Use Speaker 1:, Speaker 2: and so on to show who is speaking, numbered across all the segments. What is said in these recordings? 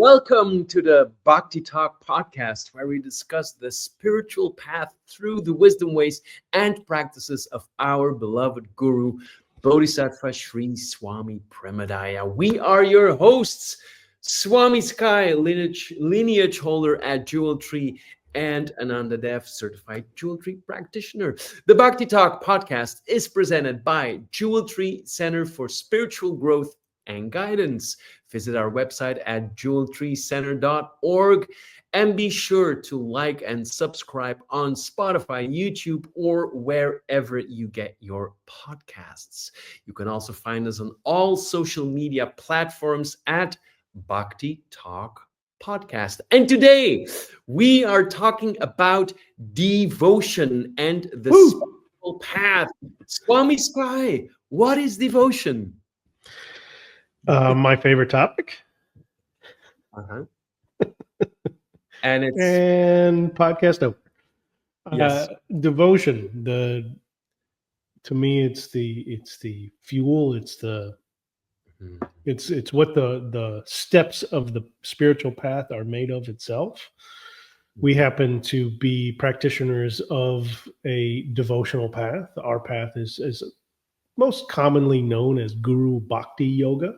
Speaker 1: Welcome to the Bhakti Talk Podcast, where we discuss the spiritual path through the wisdom ways and practices of our beloved Guru, Bodhisattva Sri Swami Premodaya. We are your hosts, Swami Sky, lineage holder at Jewel Tree, and Ananda Dev, certified Jewel Tree practitioner. The Bhakti Talk Podcast is presented by Jewel Tree Center for Spiritual Growth and Guidance. Visit our website at jeweltreecenter.org and be sure to like and subscribe on Spotify, YouTube, or wherever you get your podcasts. You can also find us on all social media platforms at Bhakti Talk Podcast. And today we are talking about devotion and the spiritual path. Swami Sky, what is devotion?
Speaker 2: My favorite topic. And podcast over.
Speaker 1: Yes.
Speaker 2: Devotion. To me, it's the fuel. It's what the steps of the spiritual path are made of itself. We happen to be practitioners of a devotional path. Our path is most commonly known as Guru Bhakti Yoga.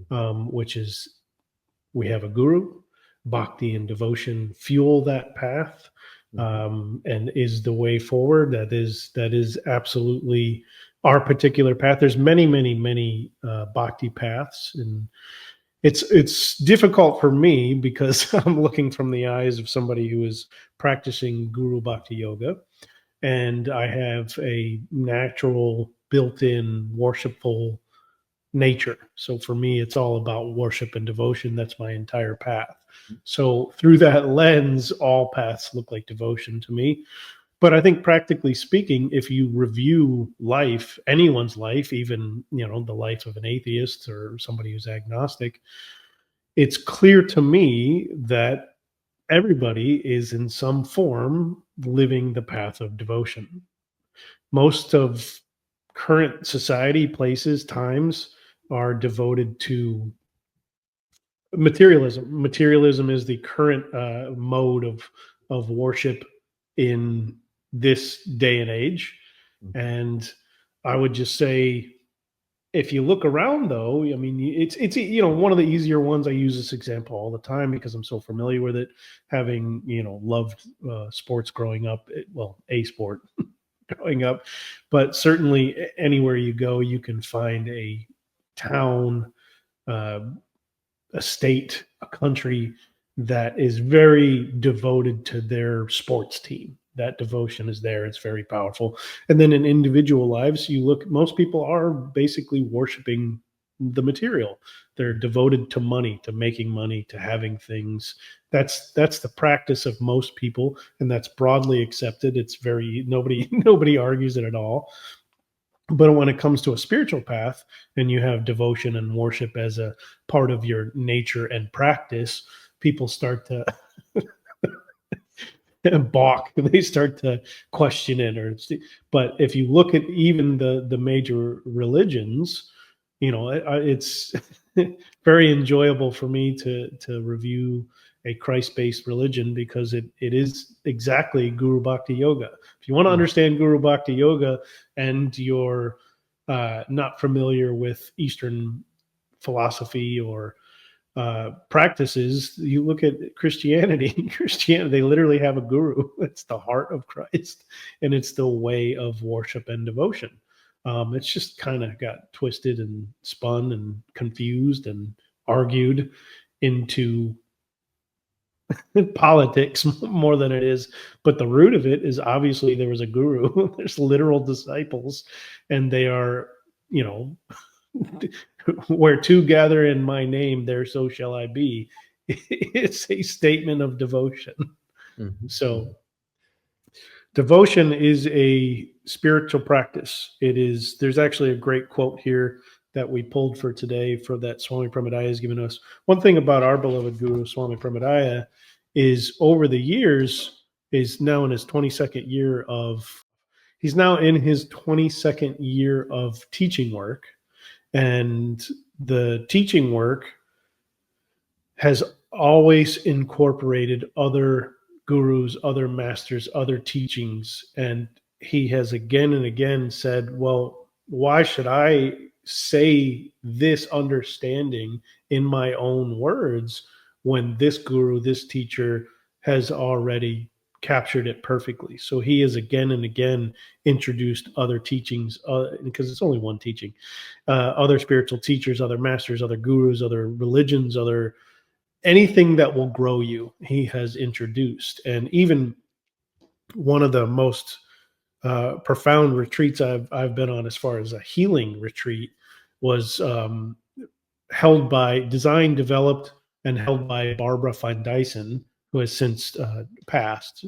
Speaker 2: Which is, we have a guru. Bhakti and devotion fuel that path, and is the way forward. That is absolutely our particular path. There's many bhakti paths, and it's difficult for me because I'm looking from the eyes of somebody who is practicing Guru Bhakti Yoga, and I have a natural, built-in, worshipful nature. So for me, it's all about worship and devotion. That's my entire path. So through that lens, all paths look like devotion to me. But I think practically speaking, if you review life, anyone's life, even, the life of an atheist or somebody who's agnostic, it's clear to me that everybody is in some form living the path of devotion. Most of current society, places, times are devoted to materialism. Materialism is the current mode of worship in this day and age. And I would just say, if you look around, though, I mean, it's one of the easier ones. I use this example all the time because I'm so familiar with it, having loved sports growing up. A sport growing up, but certainly anywhere you go, you can find a town, a state, a country that is very devoted to their sports team. That devotion is there. It's very powerful. And then in individual lives, most people are basically worshiping the material. They're devoted to money, to making money, to having things. That's the practice of most people, and that's broadly accepted. It's nobody argues it at all. But when it comes to a spiritual path and you have devotion and worship as a part of your nature and practice, people start to balk. They start to question it. But if you look at even the major religions, it's very enjoyable for me to review a Christ-based religion because it is exactly Guru Bhakti Yoga. If you want to understand Guru Bhakti Yoga and you're not familiar with Eastern philosophy or practices, you look at Christianity. They literally have a guru. It's the heart of Christ, and it's the way of worship and devotion. It's just kind of got twisted and spun and confused and argued into politics more than it is. But the root of it is obviously there was a guru. There's literal disciples, and they are, where two gather in my name, there so shall I be. It's a statement of devotion. So devotion is a spiritual practice. There's actually a great quote here that we pulled for today that Swami Premodaya has given us. One thing about our beloved Guru, Swami Premodaya, is over the years, is now in his 22nd year of teaching work. And the teaching work has always incorporated other gurus, other masters, other teachings. And he has again and again said, well, why should I say this understanding in my own words when this guru, this teacher has already captured it perfectly? So he has again and again introduced other teachings, because it's only one teaching, other spiritual teachers, other masters, other gurus, other religions, other anything that will grow you, he has introduced. And even one of the most profound retreats I've been on, as far as a healing retreat, was designed, developed, and held by Barbara Van Dyson, who has since passed.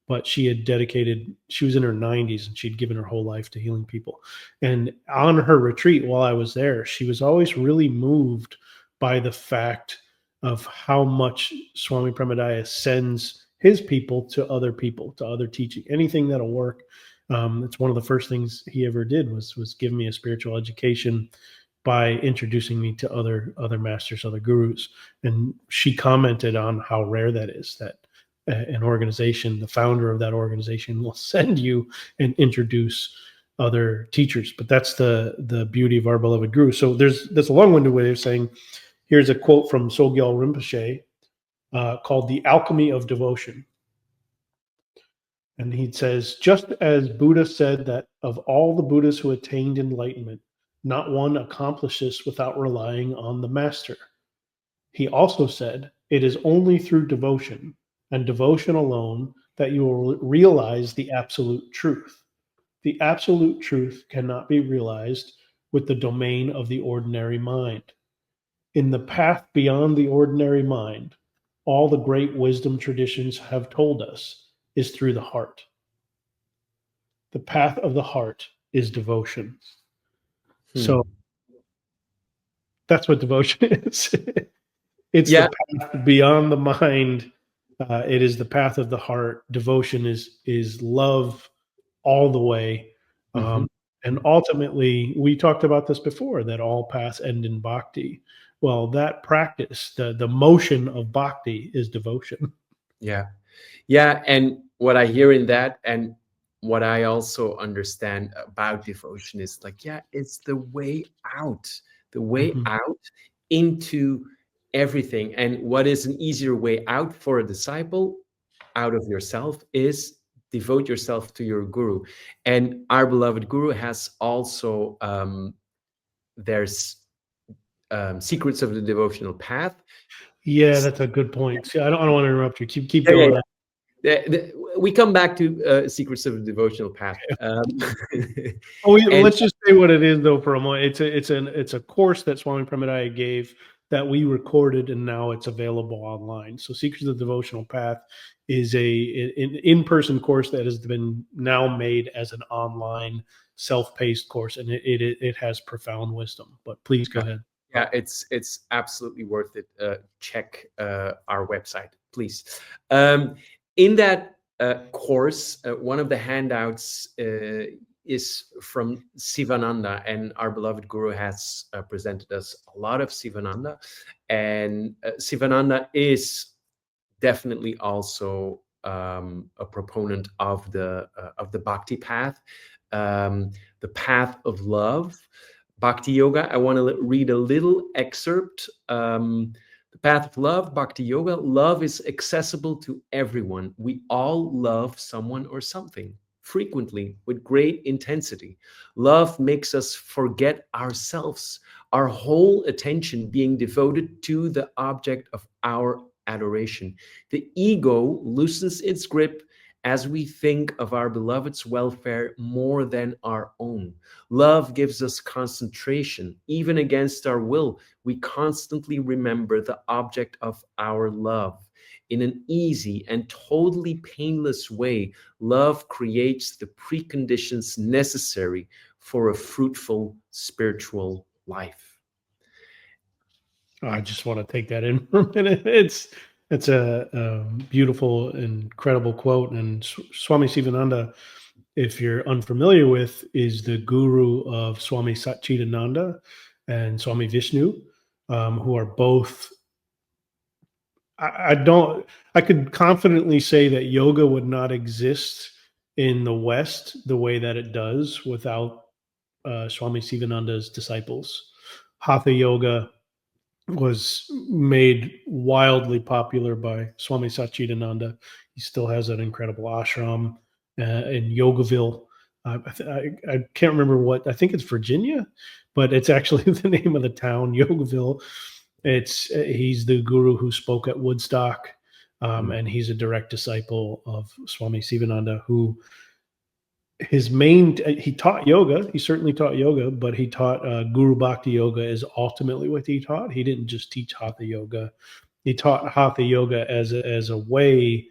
Speaker 2: But she was in her 90s, and she'd given her whole life to healing people. And on her retreat, while I was there, she was always really moved by the fact of how much Swami Premodaya sends his people, to other teaching, anything that'll work. It's one of the first things he ever did was give me a spiritual education by introducing me to other masters, other gurus. And she commented on how rare that is, that an organization, the founder of that organization, will send you and introduce other teachers. But that's the beauty of our beloved guru. So that's a long-winded way of saying, here's a quote from Sogyal Rinpoche called The Alchemy of Devotion. And he says, just as Buddha said that of all the Buddhas who attained enlightenment, not one accomplished this without relying on the master. He also said, it is only through devotion, and devotion alone, that you will realize the absolute truth. The absolute truth cannot be realized with the domain of the ordinary mind. In the path beyond the ordinary mind, all the great wisdom traditions have told us is through the heart. The path of the heart is devotion. So that's what devotion is. It's the path beyond the mind. It is the path of the heart. Devotion is love all the way. And ultimately, we talked about this before, that all paths end in bhakti. Well, that practice, the motion of bhakti, is devotion.
Speaker 1: Yeah. And what I hear in that, and what I also understand about devotion, is like, it's the way out, out into everything. And what is an easier way out for a disciple out of yourself is devote yourself to your guru. And our beloved guru has also there's Secrets of the Devotional Path.
Speaker 2: Yeah, that's a good point. See, I don't want to interrupt you. Keep going.
Speaker 1: We come back to Secrets of the Devotional Path.
Speaker 2: Let's just say what it is, though, for a moment. It's a course that Swami Premodaya gave that we recorded, and now it's available online. So Secrets of the Devotional Path is an in-person course that has been now made as an online self-paced course, and it has profound wisdom. But please go ahead.
Speaker 1: Yeah, it's absolutely worth it. Check our website, please. In that course, one of the handouts is from Sivananda, and our beloved guru has presented us a lot of Sivananda. And Sivananda is definitely also a proponent of the Bhakti path, the path of love. Bhakti Yoga, I want to read a little excerpt. The path of love, Bhakti Yoga. Love is accessible to everyone. We all love someone or something, frequently, with great intensity. Love makes us forget ourselves, our whole attention being devoted to the object of our adoration. The ego loosens its grip as we think of our beloved's welfare more than our own. Love gives us concentration. Even against our will, we constantly remember the object of our love. In an easy and totally painless way, love creates the preconditions necessary for a fruitful spiritual life.
Speaker 2: I just want to take that in for a minute. It's a beautiful, incredible quote. And Swami Sivananda, if you're unfamiliar with, is the guru of Swami Satchidananda and Swami Vishnu, who are both I could confidently say that yoga would not exist in the West the way that it does without Swami Sivananda's disciples. Hatha yoga was made wildly popular by Swami Satchidananda. He still has an incredible ashram in Yogaville. I can't remember what, I think it's Virginia, but it's actually the name of the town, Yogaville. He's the guru who spoke at Woodstock, and he's a direct disciple of Swami Sivananda, who he taught yoga. He certainly taught yoga, but he taught Guru Bhakti Yoga is ultimately what he taught. He didn't just teach Hatha yoga. He taught Hatha yoga as a way,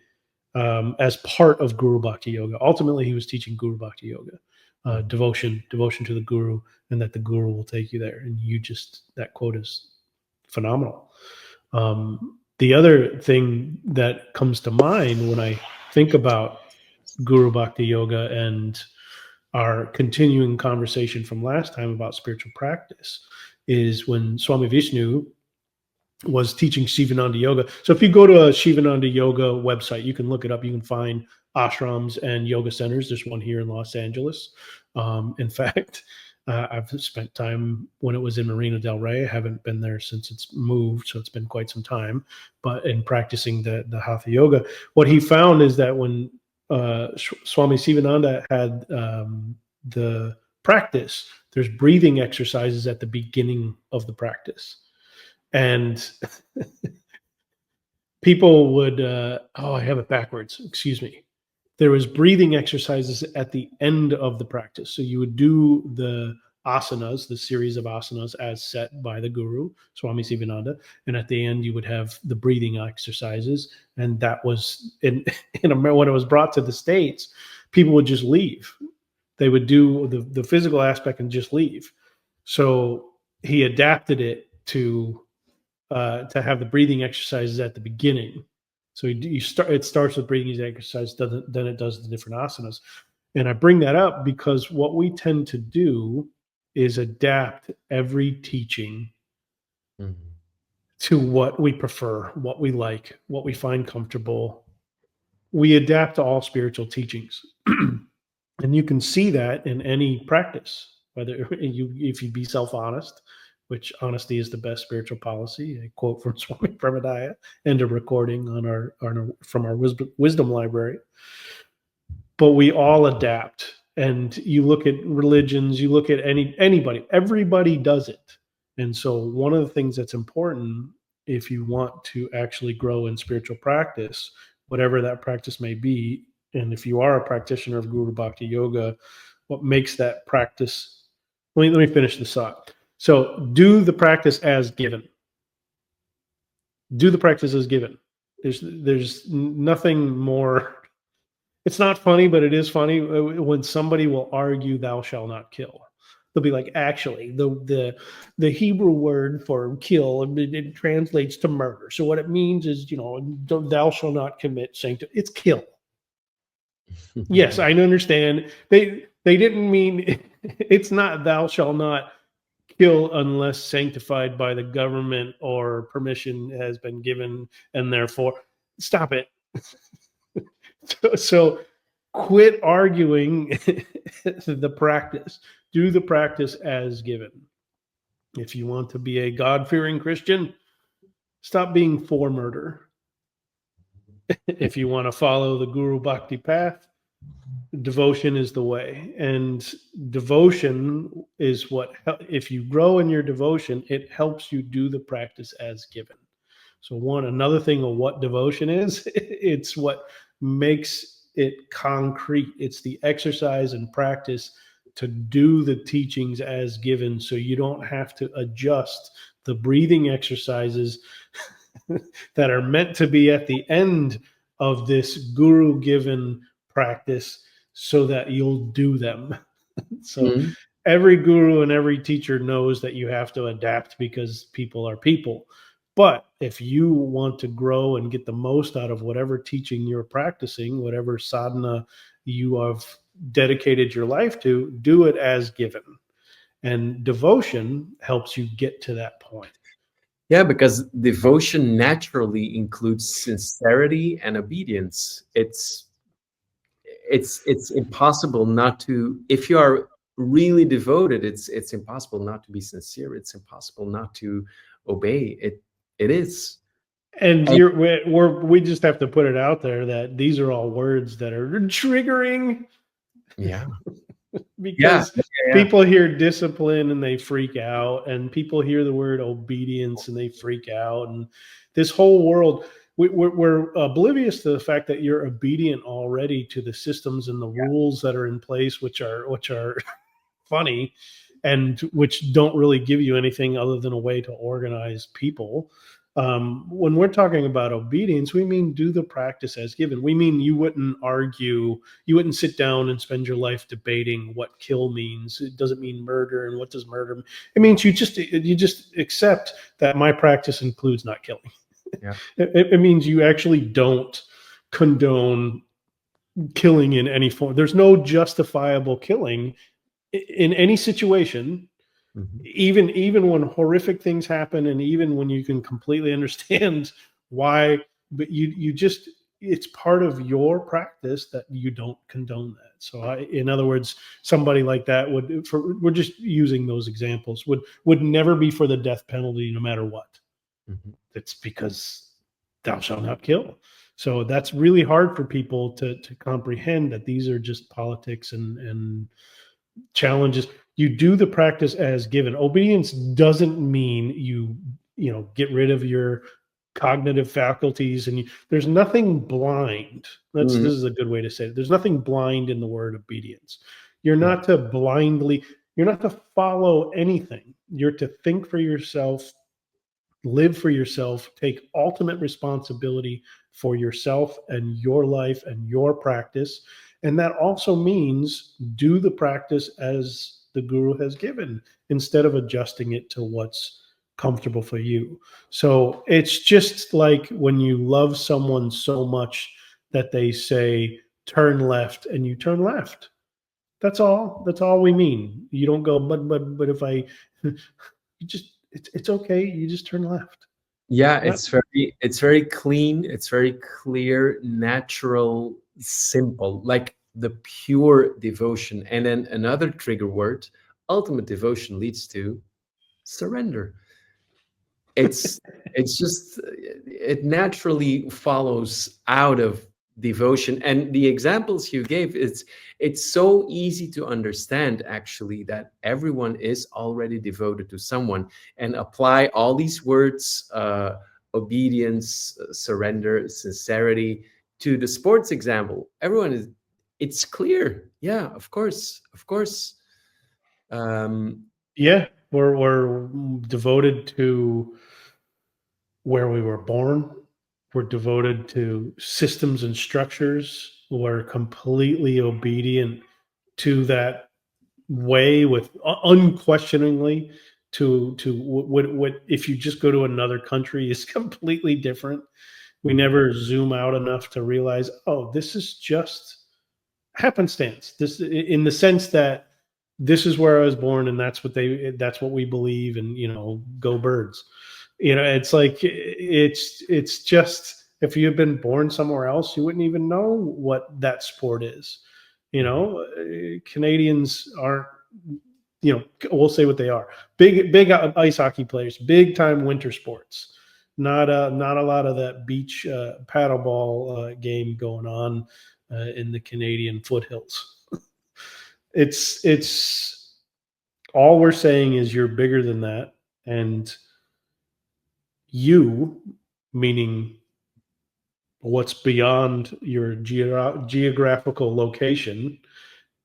Speaker 2: as part of Guru Bhakti Yoga. Ultimately, he was teaching Guru Bhakti Yoga, devotion to the Guru, and that the Guru will take you there. And that quote is phenomenal. The other thing that comes to mind when I think about Guru Bhakti Yoga and our continuing conversation from last time about spiritual practice is when Swami Vishnu was teaching Sivananda Yoga. So if you go to a Sivananda Yoga website, you can look it up. You can find ashrams and yoga centers. There's one here in Los Angeles. In fact, I've spent time when it was in Marina Del Rey. I haven't been there since it's moved, so it's been quite some time. But in practicing the Hatha Yoga, what he found is that when Swami Sivananda had the practice, there's breathing exercises at the beginning of the practice. And people would, I have it backwards, excuse me. There was breathing exercises at the end of the practice. So you would do the asanas, the series of asanas as set by the guru, Swami Sivananda. And at the end, you would have the breathing exercises. And that was, in America, when it was brought to the States, people would just leave. They would do the physical aspect and just leave. So he adapted it to have the breathing exercises at the beginning. So it starts with breathing exercise, then it does the different asanas. And I bring that up because what we tend to do is adapt every teaching to what we prefer, what we like, what we find comfortable. We adapt to all spiritual teachings. And you can see that in any practice, whether if you be self-honest, which honesty is the best spiritual policy, a quote from Swami Premodaya, and a recording from our wisdom library. But we all adapt. And you look at religions, you look at anybody, everybody does it. And so one of the things that's important, if you want to actually grow in spiritual practice, whatever that practice may be, and if you are a practitioner of Guru Bhakti Yoga, what makes that practice, let me finish this thought. So do the practice as given. Do the practice as given. There's nothing more. It's not funny, but it is funny when somebody will argue, "Thou shalt not kill." They'll be like, "Actually, the Hebrew word for kill, it translates to murder. So what it means is, thou shalt not commit sanctify. It's kill." Yes, I understand. They didn't mean it's not thou shalt not kill unless sanctified by the government or permission has been given, and therefore stop it. So quit arguing the practice. Do the practice as given. If you want to be a God-fearing Christian, stop being for murder. If you want to follow the Guru Bhakti path, devotion is the way. And devotion is if you grow in your devotion, it helps you do the practice as given. So another thing of what devotion is, it's what makes it concrete. It's the exercise and practice to do the teachings as given, so you don't have to adjust the breathing exercises that are meant to be at the end of this guru given practice so that you'll do them. So every guru and every teacher knows that you have to adapt because people are people. But if you want to grow and get the most out of whatever teaching you're practicing, whatever sadhana you have dedicated your life to, do it as given. And devotion helps you get to that point.
Speaker 1: Yeah, because devotion naturally includes sincerity and obedience. It's impossible not to, if you are really devoted, it's impossible not to be sincere. It's impossible not to obey. It is.
Speaker 2: And
Speaker 1: And
Speaker 2: we just have to put it out there that these are all words that are triggering
Speaker 1: yeah, yeah,
Speaker 2: because
Speaker 1: yeah, yeah.
Speaker 2: people hear discipline and they freak out, and people hear the word obedience and they freak out. And this whole world, we're oblivious to the fact that you're obedient already to the systems and the rules that are in place, which are funny and which don't really give you anything other than a way to organize people. When we're talking about obedience, we mean do the practice as given. We mean you wouldn't argue, you wouldn't sit down and spend your life debating what kill means. It doesn't mean murder, and what does murder mean? It means you just accept that my practice includes not killing.
Speaker 1: Yeah.
Speaker 2: It means you actually don't condone killing in any form. There's no justifiable killing in any situation,
Speaker 1: Mhm.
Speaker 2: even when horrific things happen, and even when you can completely understand why, but you just, it's part of your practice that you don't condone that. So in other words, somebody like that we're just using those examples, would never be for the death penalty no matter what.
Speaker 1: Mhm.
Speaker 2: It's because thou shalt not kill. So that's really hard for people to comprehend, that these are just politics and challenges. You do the practice as given. Obedience doesn't mean you get rid of your cognitive faculties, and there's nothing blind. This
Speaker 1: Mhm.
Speaker 2: is a good way to say it. There's nothing blind in the word obedience. You're
Speaker 1: Yeah.
Speaker 2: not to blindly, you're not to follow anything. You're to think for yourself, live for yourself, take ultimate responsibility for yourself and your life and your practice. And that also means do the practice as the guru has given, instead of adjusting it to what's comfortable for you. So it's just like when you love someone so much that they say, turn left, and you turn left. That's all we mean. You don't go, but if I, you just, it's okay. You just turn left.
Speaker 1: Yeah,
Speaker 2: That,
Speaker 1: it's very clean, it's very clear, natural, simple, like the pure devotion. And then another trigger word, ultimate devotion leads to surrender. It's it's just it naturally follows out of devotion. And the examples you gave, it's so easy to understand actually, that everyone is already devoted to someone, and apply all these words, obedience, surrender, sincerity, to the sports example. Everyone is, it's clear. Yeah, of course, of course. um
Speaker 2: yeah, we're devoted to where we were born. We're devoted to systems and structures. We're completely obedient to that way, with unquestioningly, to what if you just go to another country is completely different. We
Speaker 1: mhm,
Speaker 2: never zoom out enough to realize, oh, this is just happenstance. This, in the sense that this is where I was born, and that's what we believe, and go birds. It's like it's just, if you had been born somewhere else, you wouldn't even know what that sport is.
Speaker 1: mhm.
Speaker 2: Canadians aren't, we'll say what they are. Big ice hockey players, big time winter sports. Not a lot of that beach paddleball game going on in the Canadian foothills. It's all we're saying is you're bigger than that, and you, meaning what's beyond your geographical location,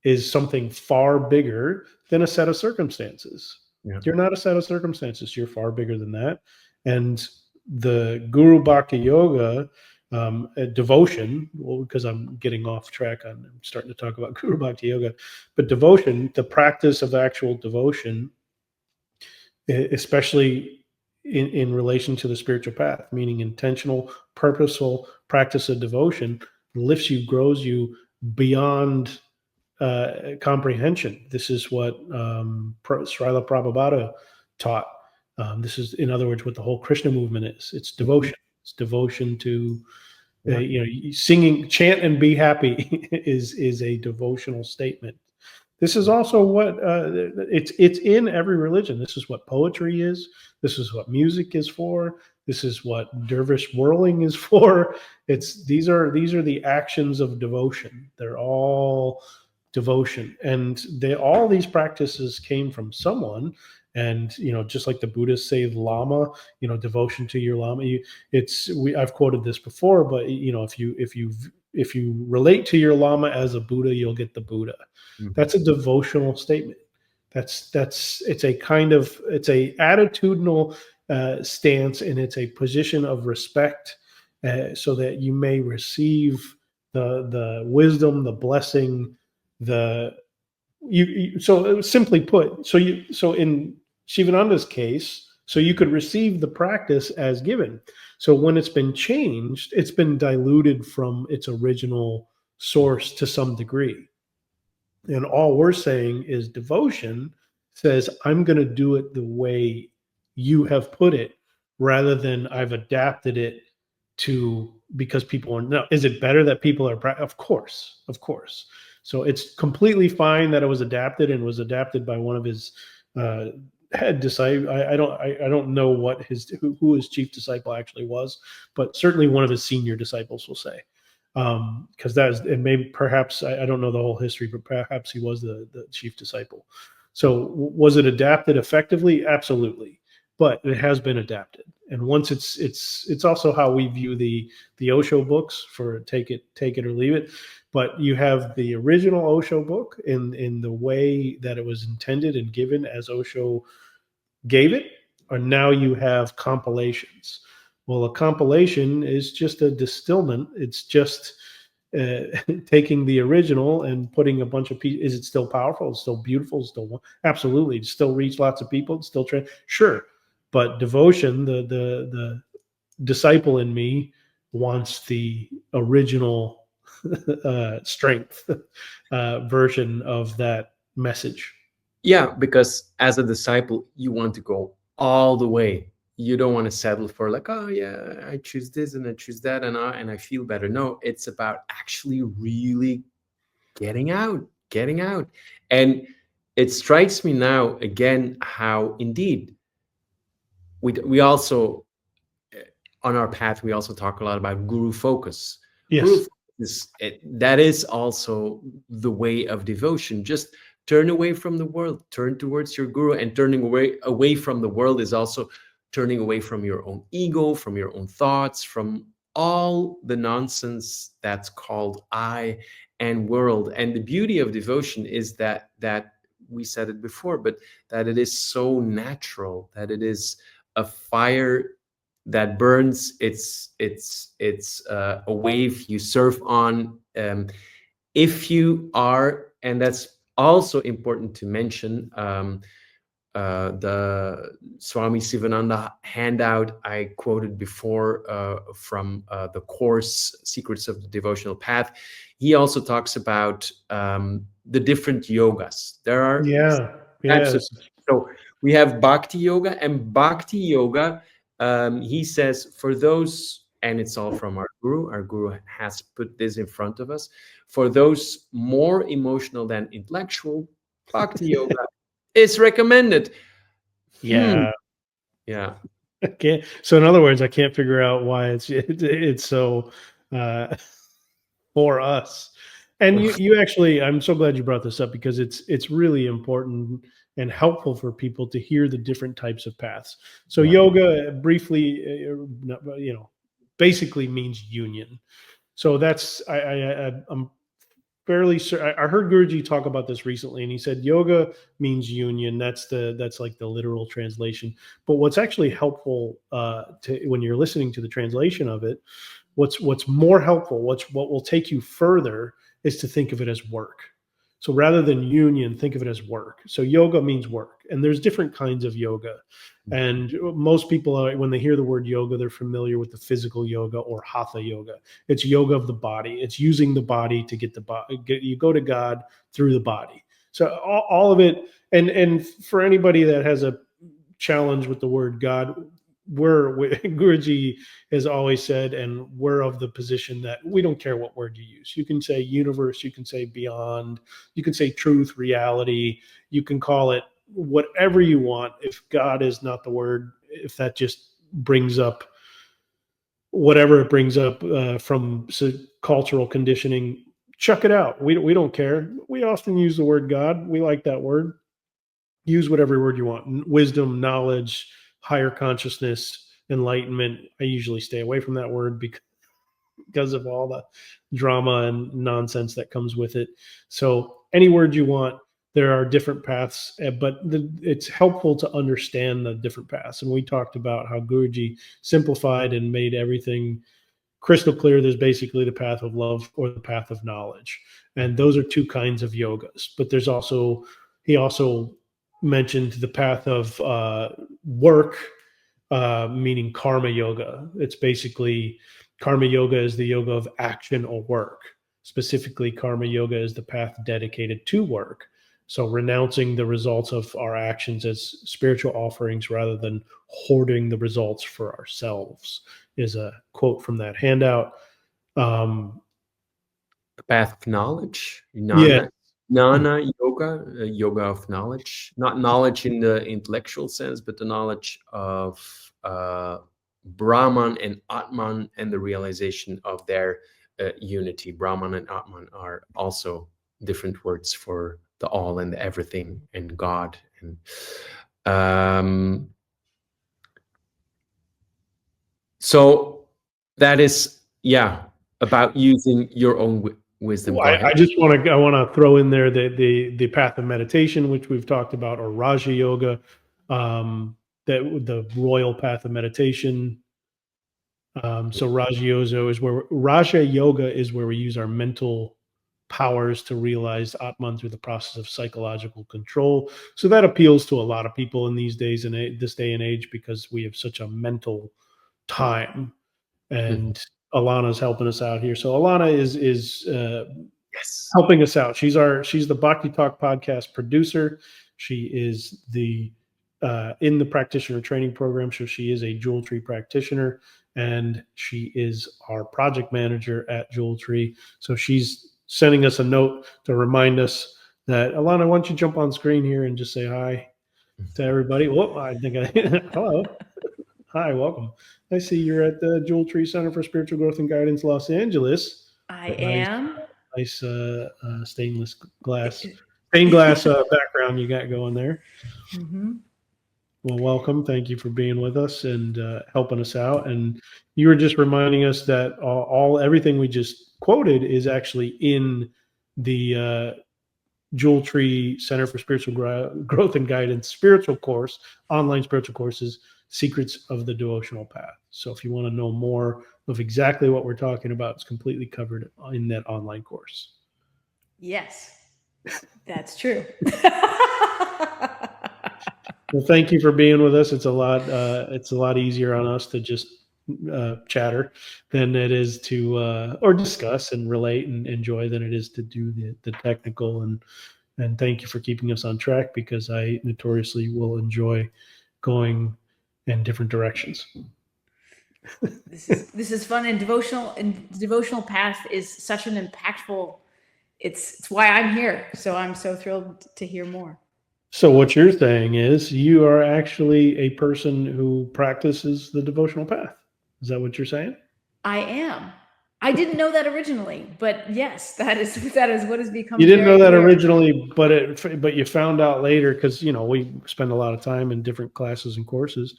Speaker 2: is something far bigger than a set of circumstances.
Speaker 1: Yeah.
Speaker 2: You're not a set of circumstances. You're far bigger than that. And the Guru Bhakti Yoga devotion, well, because I'm getting off track, I'm starting to talk about Guru Bhakti Yoga, but devotion, the practice of actual devotion, especially in relation to the spiritual path, meaning intentional, purposeful practice of devotion, lifts you, grows you beyond comprehension. This is what Srila Prabhupada taught. This is, in other words, what the whole Krishna movement is. It's devotion. It's devotion to, singing, chant and be happy is a devotional statement. This is also what it's in every religion. This is what poetry is. This is what music is for. This is what dervish whirling is for. These are the actions of devotion. They're all devotion, and all these practices came from someone. And just like the Buddhists say, Lama, devotion to your Lama. I've quoted this before, but if you relate to your Lama as a Buddha, you'll get the Buddha. Mm-hmm. That's a devotional statement. It's a attitudinal stance, and it's a position of respect, so that you may receive the wisdom, the blessing, so simply put, so in Sivananda's case, so you could receive the practice as given. So when it's been changed, it's been diluted from its original source to some degree. And all we're saying is devotion says, I'm going to do it the way you have put it, rather than I've adapted it to, because people are, no, is it better that people are, of course. So it's completely fine that it was adapted, and was adapted by one of his head disciple. I don't know who his chief disciple actually was, but certainly one of his senior disciples will say, because perhaps I don't know the whole history, but perhaps he was the chief disciple. So was it adapted effectively? Absolutely, but it has been adapted. And once it's also how we view the Osho books, for take it or leave it. But you have the original Osho book in the way that it was intended and given as Osho gave it, or now you have compilations. Well, a compilation is just a distillment. It's just taking the original and putting a bunch of pieces. Is it still powerful? It's still beautiful? It's still, absolutely. It still reach lots of people? It's still sure. But devotion, the disciple in me wants the original strength version of that message.
Speaker 1: Yeah, because as a disciple, you want to go all the way. You don't want to settle for like, oh yeah, I choose this and I choose that, and I feel better. No, it's about actually really getting out. And it strikes me now again how indeed we also, on our path, we also talk a lot about guru focus.
Speaker 2: Yes.
Speaker 1: Guru focus, that is also the way of devotion. Just turn away from the world, turn towards your guru, and turning away from the world is also turning away from your own ego, from your own thoughts, from all the nonsense that's called I and world. And the beauty of devotion is that we said it before, but that it is so natural, that it is a fire that burns. It's a wave you surf on. If you are, and that's also important to mention, the Swami Sivananda handout I quoted before from the course Secrets of the Devotional Path, he also talks about the different yogas. There are types of, so we have Bhakti Yoga, and Bhakti Yoga, he says, for those, and it's all from our Guru has put this in front of us, for those more emotional than intellectual, Bhakti Yoga is recommended.
Speaker 2: Yeah. Okay. So in other words, I can't figure out why it's so for us. And you actually, I'm so glad you brought this up, because it's really important and helpful for people to hear the different types of paths. So yoga, briefly, basically means union. So that's I'm fairly certain. I heard Guruji talk about this recently, and he said yoga means union. That's like the literal translation. But what's actually helpful when you're listening to the translation of it, what's more helpful, what will take you further, is to think of it as work. So rather than union, think of it as work. So yoga means work, and there's different kinds of yoga. And most people, when they hear the word yoga, they're familiar with the physical yoga or hatha yoga. It's yoga of the body. It's using the body to get the body. You go to God through the body. So all of it, and for anybody that has a challenge with the word God. Guruji has always said, and we're of the position that we don't care what word you use. You can say universe, you can say beyond, you can say truth, reality, you can call it whatever you want. If God is not the word, if that just brings up whatever it brings up from cultural conditioning, chuck it out. We don't care. We often use the word God. We like that word. Use whatever word you want. Wisdom, knowledge, higher consciousness, enlightenment. I usually stay away from that word because of all the drama and nonsense that comes with it. So any word you want. There are different paths, but it's helpful to understand the different paths. And we talked about how Guruji simplified and made everything crystal clear. There's basically the path of love or the path of knowledge. And those are two kinds of yogas. But there's also, he also mentioned the path of work, meaning karma yoga. It's basically, karma yoga is the yoga of action or work. Specifically, karma yoga is the path dedicated to work. So renouncing the results of our actions as spiritual offerings rather than hoarding the results for ourselves is a quote from that handout.
Speaker 1: The path of knowledge,
Speaker 2: Yeah.
Speaker 1: Jnana yoga, yoga of knowledge, not knowledge in the intellectual sense, but the knowledge of Brahman and Atman and the realization of their unity. Brahman and Atman are also different words for the all and the everything and God. And so that is, about using your own wisdom. Go ahead.
Speaker 2: I just want to throw in there the path of meditation, which we've talked about, or Raja Yoga, that the royal path of meditation. So Raja Yoga is where we use our mental powers to realize Atman through the process of psychological control. So that appeals to a lot of people in these days and this day and age, because we have such a mental time. And Alana's helping us out here. So Alana is
Speaker 1: Yes.
Speaker 2: helping us out. She's the Bhakti Talk podcast producer. She is in the practitioner training program. So she is a Jewel Tree practitioner, and she is our project manager at Jewel Tree. So she's sending us a note to remind us that, Alana, why don't you jump on screen here and just say hi to everybody? Well, hello. Hi, welcome. I see you're at the Jewel Tree Center for Spiritual Growth and Guidance, Los Angeles.
Speaker 3: I am.
Speaker 2: Nice stained glass background you got going there.
Speaker 3: Mm-hmm.
Speaker 2: Well, welcome. Thank you for being with us and helping us out. And you were just reminding us that everything we just quoted is actually in the Jewel Tree Center for Spiritual Growth and Guidance spiritual course, online spiritual courses, Secrets of the Devotional Path. So if you want to know more of exactly what we're talking about, it's completely covered in that online course.
Speaker 3: Yes, that's true.
Speaker 2: Well, thank you for being with us. It's a lot easier on us to just chatter than it is to or discuss and relate and enjoy than it is to do the technical. And thank you for keeping us on track, because I notoriously will enjoy going in different directions.
Speaker 3: This is fun, and devotional path is such an impactful. It's why I'm here. So I'm so thrilled to hear more.
Speaker 2: So what you're saying is you are actually a person who practices the devotional path. Is that what you're saying?
Speaker 3: I am. I didn't know that originally, but yes, that is what has become.
Speaker 2: You didn't know that originally, but you found out later, because we spend a lot of time in different classes and courses.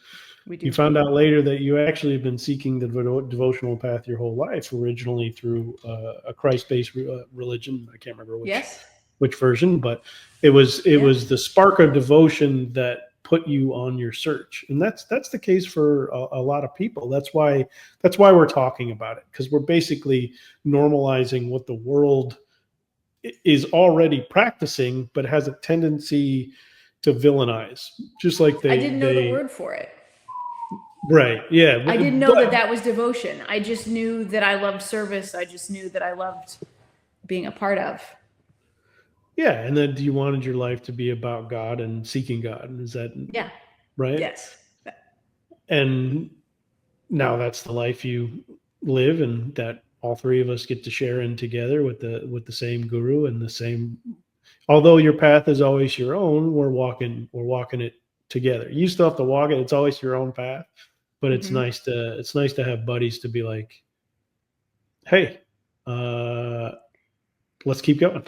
Speaker 3: We do.
Speaker 2: You found out later that you actually have been seeking the devotional path your whole life, originally through a Christ-based religion. I can't remember which version, but it was the spark of devotion that put you on your search. And that's the case for a lot of people. That's why we're talking about it, because we're basically normalizing what the world is already practicing, but has a tendency to villainize, just like I
Speaker 3: didn't know the word for it.
Speaker 2: Right. Yeah.
Speaker 3: I didn't know that was devotion. I just knew that I loved service. I just knew that I loved being a part of. Yeah.
Speaker 2: And then you wanted your life to be about God and seeking God. Is that?
Speaker 3: Yeah.
Speaker 2: right?
Speaker 3: Yes.
Speaker 2: And now that's the life you live, and that all three of us get to share in together with the same guru and the same. Although your path is always your own, we're walking it together. You still have to walk it. It's always your own path, but it's nice to have buddies to be like, hey, let's keep going.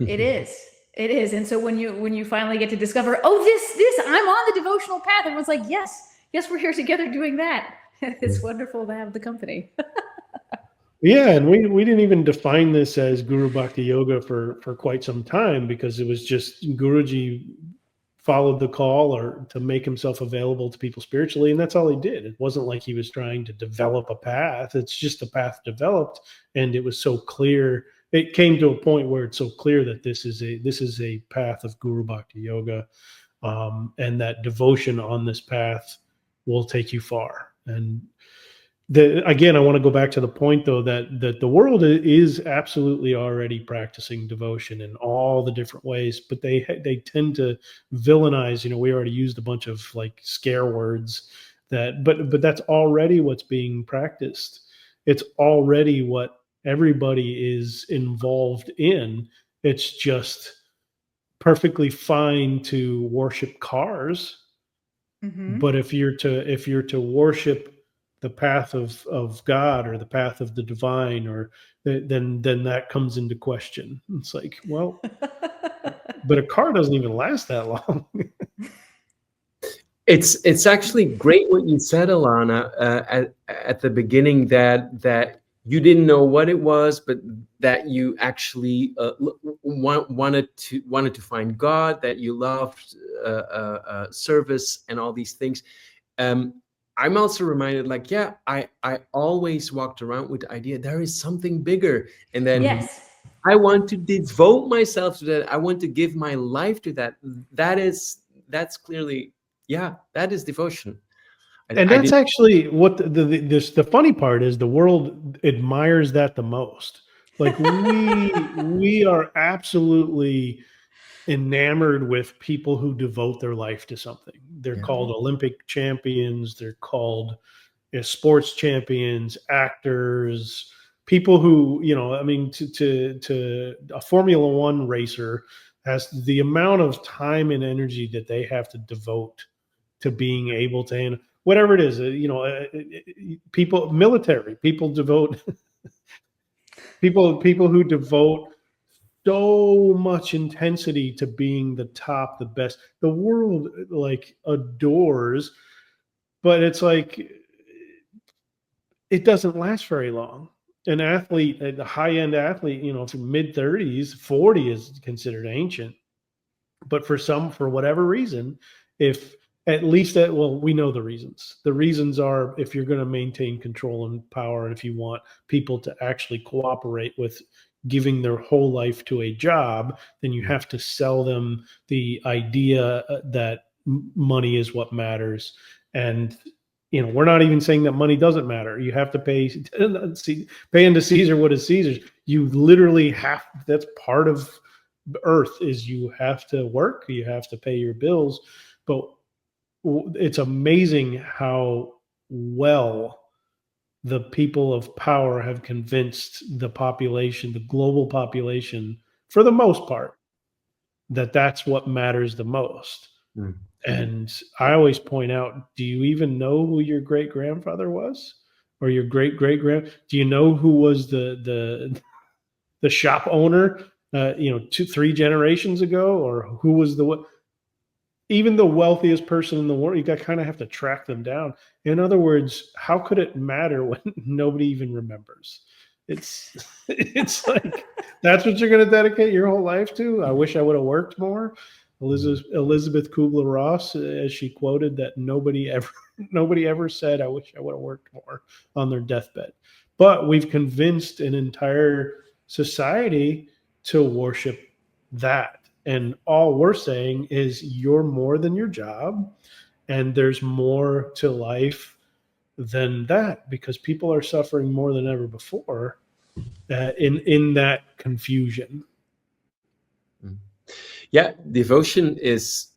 Speaker 3: It is. It is. And so when you finally get to discover, oh, this, I'm on the devotional path, everyone's like, yes, we're here together doing that. It's wonderful to have the company.
Speaker 2: Yeah, and we didn't even define this as Guru Bhakti Yoga for quite some time, because it was just Guruji followed the call or to make himself available to people spiritually, and that's all he did. It wasn't like he was trying to develop a path. It's just a path developed, and it was so clear. It came to a point where it's so clear that this is a path of Guru Bhakti Yoga, and that devotion on this path will take you far. And again, I want to go back to the point, though, that the world is absolutely already practicing devotion in all the different ways, but they tend to villainize. We already used a bunch of like scare words but that's already what's being practiced. It's already what everybody is involved in. It's just perfectly fine to worship cars, but if you're to worship the path of God or the path of the divine, or then that comes into question. It's like, well, but a car doesn't even last that long.
Speaker 1: It's actually great what you said, Alana, at the beginning, that you didn't know what it was, but that you actually wanted to find God, that you loved service and all these things. I'm also reminded, like, I always walked around with the idea there is something bigger, and then I want to devote myself to that. I want to give my life to that. That's clearly, that is devotion.
Speaker 2: And that's actually what the funny part is. The world admires that the most. Like we are absolutely enamored with people who devote their life to something. They're called Olympic champions. They're called sports champions, actors, people who, I mean, to a Formula One racer has the amount of time and energy that they have to devote to being able to handle whatever it is. People, military people devote people who devote so much intensity to being the top, the best. The world like adores, but it's like it doesn't last very long. An athlete, a high-end athlete, from mid-30s, 40 is considered ancient. But for whatever reason, if at least we know the reasons. The reasons are, if you're going to maintain control and power, and if you want people to actually cooperate with giving their whole life to a job, then you have to sell them the idea that money is what matters. And we're not even saying that money doesn't matter. You have to pay unto Caesar what is Caesar's. You literally that's part of earth, is you have to work, you have to pay your bills. But it's amazing how well the people of power have convinced the population, the global population, for the most part, that that's what matters the most. And I always point out, do you even know who your great-grandfather was? Or your great-great-grand? Do you know who was the shop owner 2-3 generations ago? Or who was even the wealthiest person in the world? You kind of have to track them down. In other words, how could it matter when nobody even remembers? It's like, that's what you're going to dedicate your whole life to? I wish I would have worked more. Elizabeth Kubler-Ross, as she quoted, that nobody ever said, I wish I would have worked more, on their deathbed. But we've convinced an entire society to worship that. And all we're saying is, you're more than your job, and there's more to life than that, because people are suffering more than ever before in that confusion.
Speaker 1: Yeah, devotion is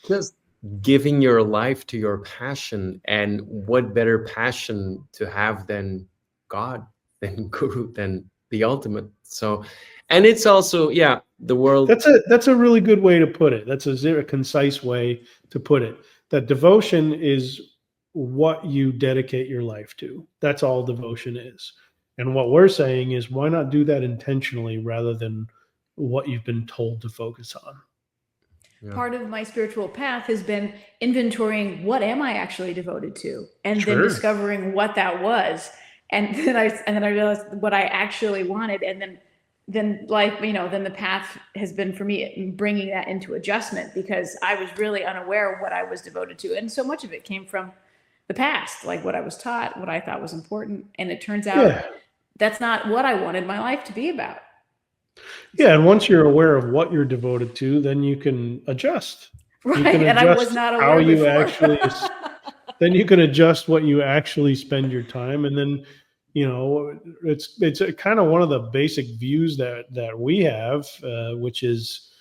Speaker 1: just giving your life to your passion. And what better passion to have than God, than Guru, than the ultimate. So, and it's also, yeah, the world.
Speaker 2: That's a really good way to put it. That's a concise way to put it. That devotion is what you dedicate your life to. That's all devotion is. And what we're saying is, why not do that intentionally rather than what you've been told to focus on?
Speaker 1: Yeah.
Speaker 3: Part of my spiritual path has been inventorying what am I actually devoted to, and
Speaker 2: Sure.
Speaker 3: then discovering what that was, and then I realized what I actually wanted, and then life, then the path has been for me bringing that into adjustment, because I was really unaware of what I was devoted to, and so much of it came from the past, like what I was taught, what I thought was important, and it turns out that's not what I wanted my life to be about.
Speaker 2: Yeah, and once you're aware of what you're devoted to, then you can adjust.
Speaker 3: Right,
Speaker 2: You can
Speaker 3: and I was
Speaker 2: adjust
Speaker 3: not
Speaker 2: how
Speaker 3: aware
Speaker 2: you
Speaker 3: before.
Speaker 2: actually. Then you can adjust what you actually spend your time, and then it's a kind of one of the basic views that we have, which is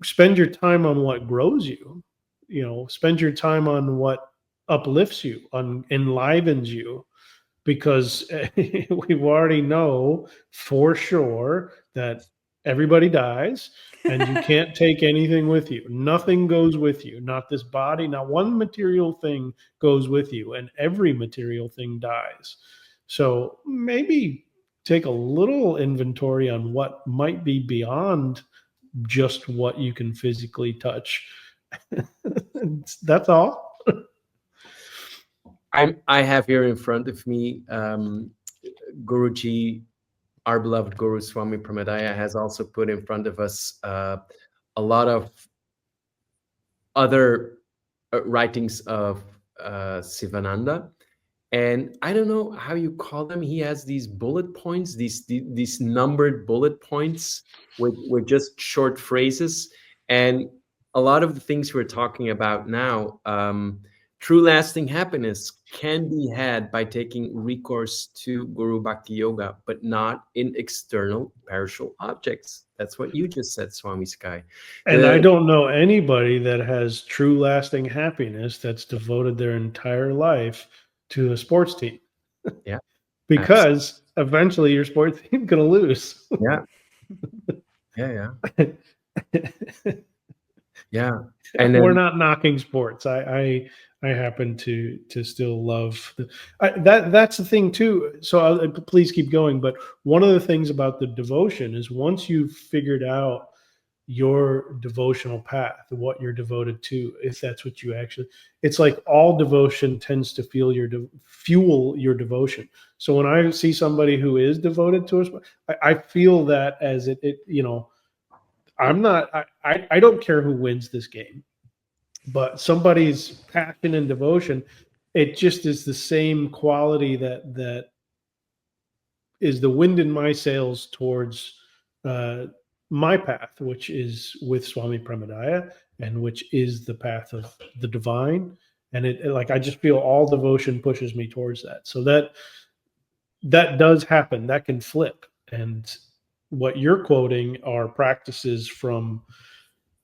Speaker 2: spend your time on what grows you. Spend your time on what uplifts you, enlivens you, because we already know for sure that everybody dies and you can't take anything with you. Nothing goes with you. Not this body, not one material thing goes with you, and every material thing dies. So maybe take a little inventory on what might be beyond just what you can physically touch. That's all.
Speaker 1: I have here in front of me, Guruji, our beloved Guru Swami Premodaya, has also put in front of us a lot of other writings of Sivananda. And I don't know how you call them. He has these bullet points, these numbered bullet points with just short phrases. And a lot of the things we're talking about now, true lasting happiness can be had by taking recourse to Guru Bhakti Yoga, but not in external perishable objects. That's what you just said, Swami Sky.
Speaker 2: And I don't know anybody that has true lasting happiness that's devoted their entire life to a sports team.
Speaker 1: Yeah.
Speaker 2: Because eventually your sports team's going to lose.
Speaker 1: Yeah. Yeah. Yeah. And
Speaker 2: we're
Speaker 1: then,
Speaker 2: not knocking sports. I happen to still love that's the thing too. So please keep going. But one of the things about the devotion is, once you've figured out your devotional path, what you're devoted to, if that's what you actually, it's like all devotion tends to fuel your devotion. So when I see somebody who is devoted to us, I feel that as I don't care who wins this game, but somebody's passion and devotion, it just is the same quality that is the wind in my sails towards my path, which is with Swami Premodaya, and which is the path of the divine. And I just feel all devotion pushes me towards that. So that does happen. That can flip. And what you're quoting are practices from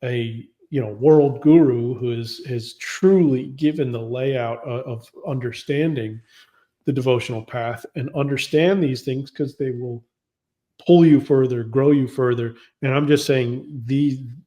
Speaker 2: a world guru who has truly given the layout of understanding the devotional path, and understand these things because they will pull you further, grow you further. And I'm just saying,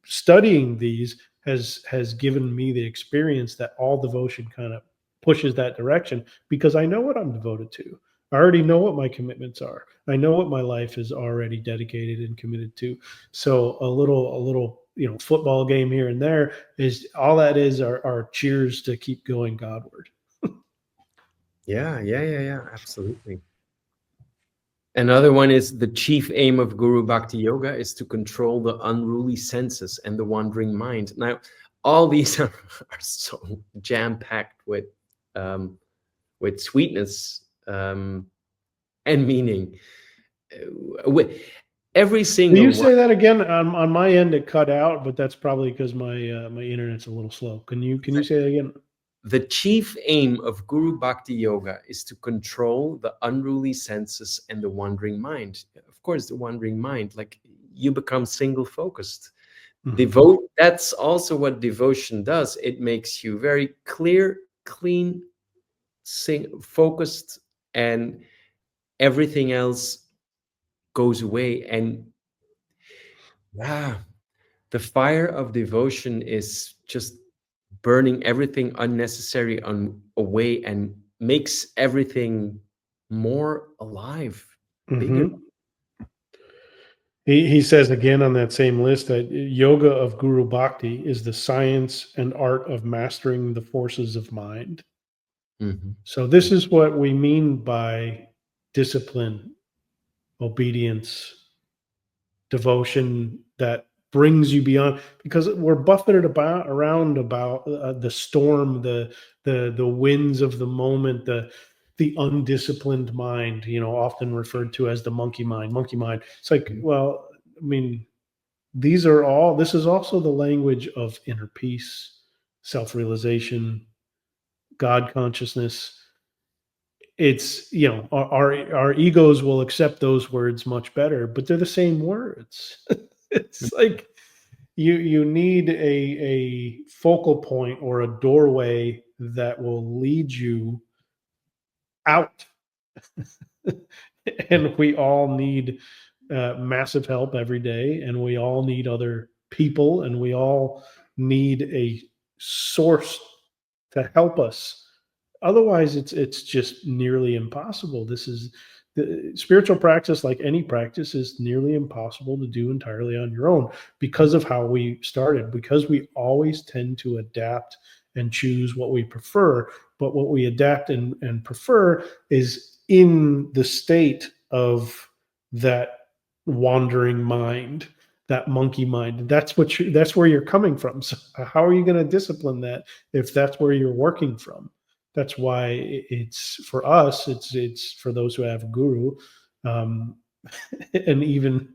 Speaker 2: studying these has given me the experience that all devotion kind of pushes that direction, because I know what I'm devoted to. I already know what my commitments are. I know what my life is already dedicated and committed to. So a little football game here and there is all that is are cheers to keep going Godward.
Speaker 1: Yeah, absolutely. Another one is, the chief aim of Guru Bhakti Yoga is to control the unruly senses and the wandering mind. Now, all these are so jam-packed with sweetness and meaning. With every single
Speaker 2: Will you
Speaker 1: one.
Speaker 2: say that again? On my end, it cut out, but that's probably because my internet's a little slow. Can you say that again?
Speaker 1: The chief aim of Guru Bhakti Yoga is to control the unruly senses and the wandering mind. Of course, the wandering mind, like, you become single focused. That's also what devotion does. It makes you very clear, clean, focused, and everything else goes away. And the fire of devotion is just burning everything unnecessary away and makes everything more alive, bigger.
Speaker 2: He says again on that same list that yoga of Guru Bhakti is the science and art of mastering the forces of mind. So this is what we mean by discipline, obedience, devotion that brings you beyond, because we're buffeted around the storm, the winds of the moment, the undisciplined mind, often referred to as the monkey mind. It's like, well, I mean, this is also the language of inner peace, self-realization, God consciousness. It's, our egos will accept those words much better, but they're the same words. It's like you need a focal point or a doorway that will lead you out. And we all need massive help every day, and we all need other people, and we all need a source to help us. Otherwise, it's just nearly impossible. This is the spiritual practice, like any practice, is nearly impossible to do entirely on your own because of how we started, because we always tend to adapt and choose what we prefer. But what we adapt and prefer is in the state of that wandering mind, that monkey mind. That's where you're coming from. So how are you going to discipline that if that's where you're working from? That's why it's for us. It's for those who have a guru, and even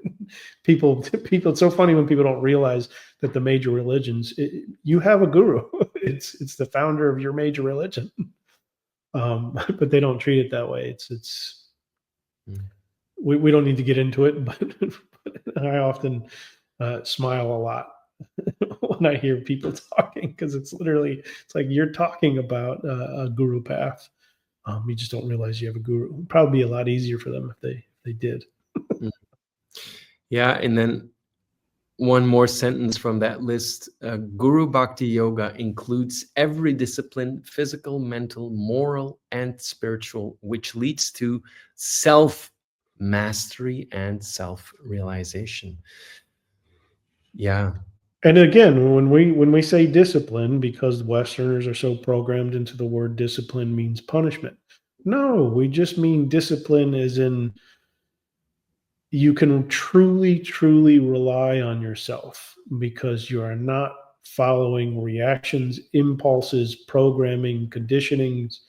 Speaker 2: people. It's so funny when people don't realize that the major religions, you have a guru. It's the founder of your major religion, but they don't treat it that way. We don't need to get into it, but I often smile a lot when I hear people talking, because it's like you're talking about a guru path. You just don't realize you have a guru. It'd probably be a lot easier for them if they did.
Speaker 1: Yeah, and then one more sentence from that list. Guru Bhakti Yoga includes every discipline, physical, mental, moral, and spiritual, which leads to self-mastery and self-realization. Yeah.
Speaker 2: And again, when we say discipline, because Westerners are so programmed into the word discipline means punishment. No, we just mean discipline as in you can truly, truly rely on yourself because you are not following reactions, impulses, programming, conditionings.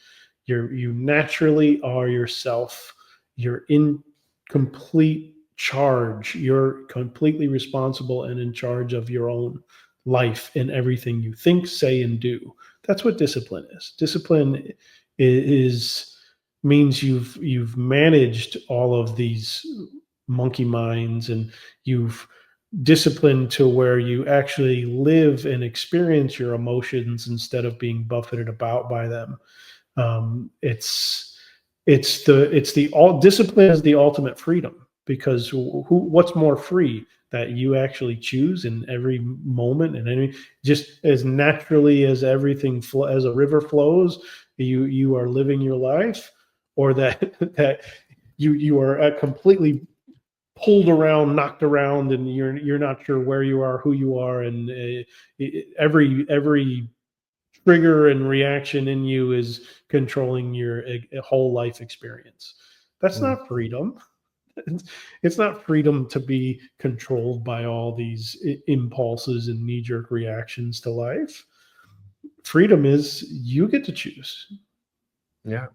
Speaker 2: You naturally are yourself. You're in complete charge. You're completely responsible and in charge of your own life and everything you think, say, and do. That's what discipline is. Discipline means you've managed all of these monkey minds, and you've disciplined to where you actually live and experience your emotions instead of being buffeted about by them. Discipline is the ultimate freedom, because what's more free that you actually choose in every moment, and just as naturally as everything as a river flows, you are living your life, or that you are completely pulled around, knocked around, and you're not sure where you are, who you are, and every trigger and reaction in you is controlling your whole life experience. That's not freedom. It's not freedom to be controlled by all these impulses and knee-jerk reactions to life. Freedom is you get to choose.
Speaker 1: Yeah.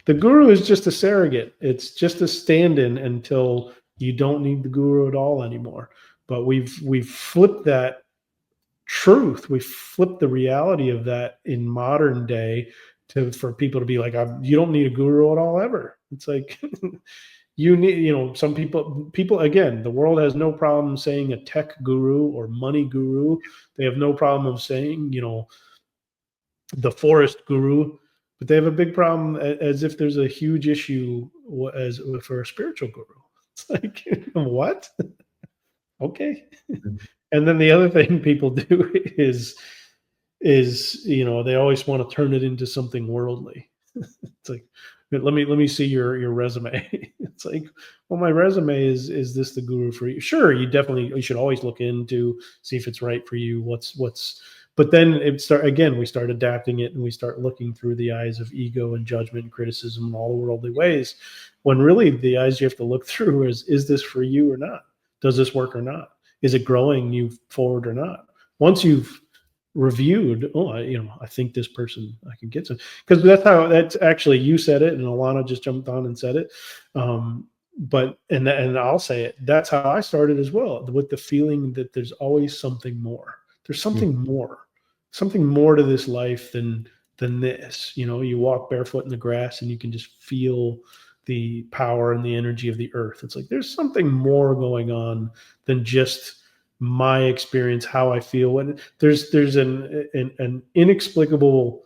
Speaker 2: The guru is just a surrogate. It's just a stand-in until you don't need the guru at all anymore. But we've flipped that truth. We flipped the reality of that in modern day for people to be like, you don't need a guru at all ever. It's like You need, some people, again, the world has no problem saying a tech guru or money guru. They have no problem of saying, the forest guru, but they have a big problem as if there's a huge issue as for a spiritual guru. It's like, what? Okay. And then the other thing people do is they always want to turn it into something worldly. It's like, let me see your resume. It's like, well, my resume is this the guru for you? Sure, you should always look into, see if it's right for you. But then we start adapting it, and we start looking through the eyes of ego and judgment and criticism and all the worldly ways, when really the eyes you have to look through is this for you or not? Does this work or not? Is it growing you forward or not? Once you've reviewed, I think this person I can get to, because that's actually, you said it and Alana just jumped on and said it. But I'll say it, that's how I started as well, with the feeling that there's always something more. There's something more to this life than this. You walk barefoot in the grass and you can just feel the power and the energy of the earth. It's like there's something more going on than just my experience, how I feel. When there's an inexplicable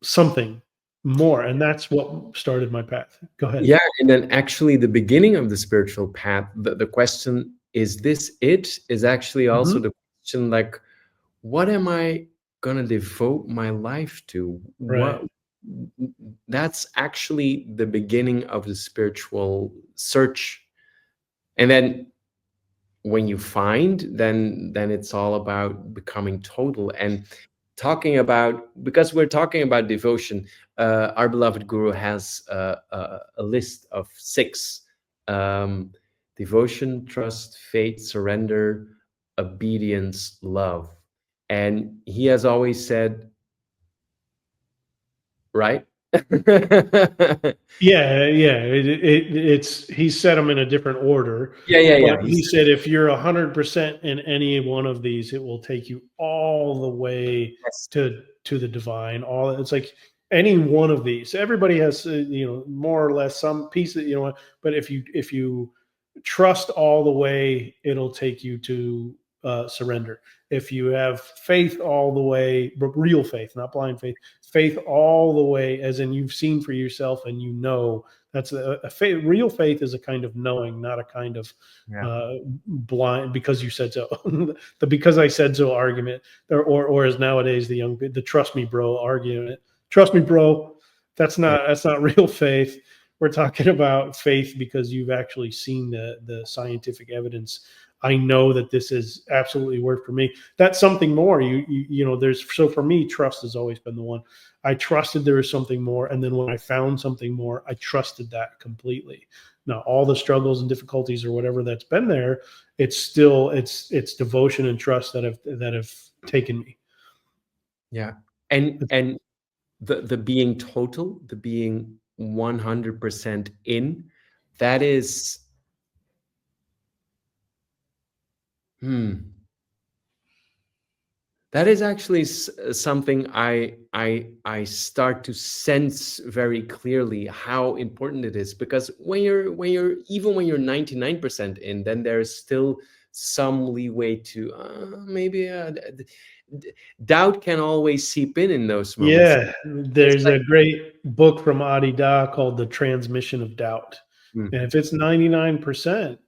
Speaker 2: something more, and that's what started my path. Go ahead.
Speaker 1: Yeah, and then actually the beginning of the spiritual path, the question, is this it, is actually also the question, like, what am I gonna devote my life to?
Speaker 2: Right.
Speaker 1: That's actually the beginning of the spiritual search. And then when you find, then it's all about becoming total. And because we're talking about devotion, our beloved guru has a list of 6: devotion, trust, faith, surrender, obedience, love. And he has always said, right?
Speaker 2: He said them in a different order.
Speaker 1: Yeah.
Speaker 2: He said, if you're 100% in any one of these, it will take you all the way to the divine. It's like any one of these. Everybody has, more or less some piece that, but if you trust all the way, it'll take you to surrender. If you have faith all the way, but real faith, not blind faith all the way, as in you've seen for yourself and that's a faith. Real faith is a kind of knowing, not a kind of blind because you said so. The because I said so argument, or as nowadays the trust me bro argument. Trust me bro, that's not real faith. We're talking about faith because you've actually seen the scientific evidence. I know that this has absolutely worked for me. That's something more. So for me, trust has always been the one. I trusted there was something more. And then when I found something more, I trusted that completely. Now, all the struggles and difficulties or whatever that's been there, it's devotion and trust that have taken me.
Speaker 1: Yeah. And the being total, the being 100% in, that is, that is actually something I start to sense very clearly how important it is, because when you're 99% in, then there's still some leeway to maybe doubt can always seep in those moments.
Speaker 2: Yeah, there's a great book from Adi Da called The Transmission of Doubt. And if it's 99%,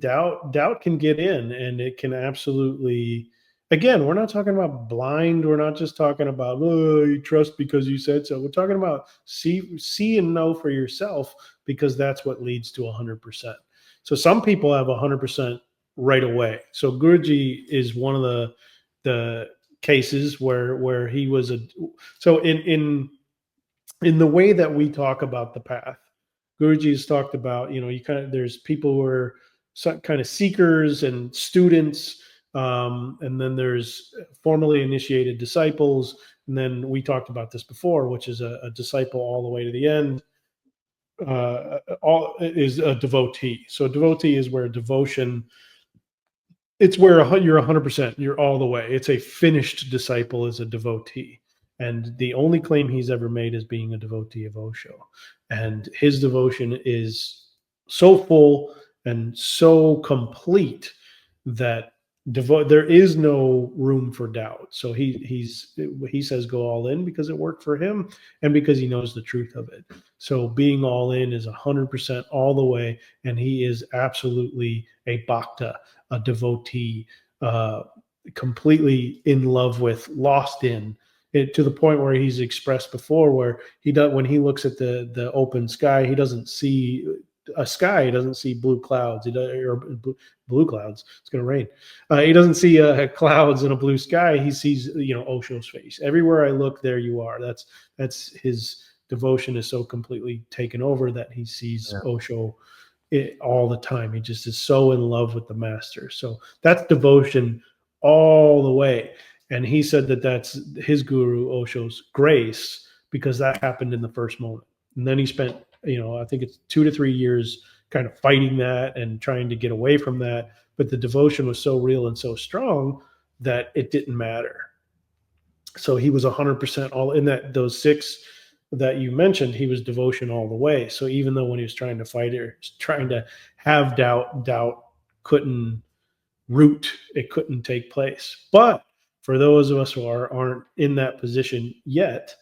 Speaker 2: doubt can get in, and it can absolutely, again, we're not talking about blind. We're not just talking about, you trust because you said so. We're talking about see and know for yourself, because that's what leads to 100%. So some people have 100% right away. So Guruji is one of the cases where he was so in the way that we talk about the path, Guruji has talked about, there's people who are kind of seekers and students, and then there's formally initiated disciples, and then we talked about this before, which is a disciple all the way to the end. All is a devotee. So a devotee is where devotion, it's where you're 100%, you're all the way. It's a finished disciple is a devotee. And the only claim he's ever made is being a devotee of Osho. And his devotion is so full and so complete that there is no room for doubt. So he says go all in because it worked for him and because he knows the truth of it. So being all in is 100% all the way, and he is absolutely a bhakta, a devotee, completely in love with, lost in it, to the point where he's expressed before, where he does, when he looks at the open sky, he doesn't see a sky, he doesn't see blue clouds, or blue clouds, it's going to rain, he doesn't see clouds in a blue sky, he sees Osho's face. Everywhere I look, there you are. That's his devotion is so completely taken over that he sees Osho all the time. He just is so in love with the master. So that's devotion all the way. And he said that that's his guru, Osho's grace, because that happened in the first moment. And then he spent, I think it's 2 to 3 years kind of fighting that and trying to get away from that. But the devotion was so real and so strong that it didn't matter. So he was 100% all in that. Those 6 that you mentioned, he was devotion all the way. So even though when he was trying to fight it, trying to have doubt couldn't root, it couldn't take place. But for those of us who aren't in that position yet,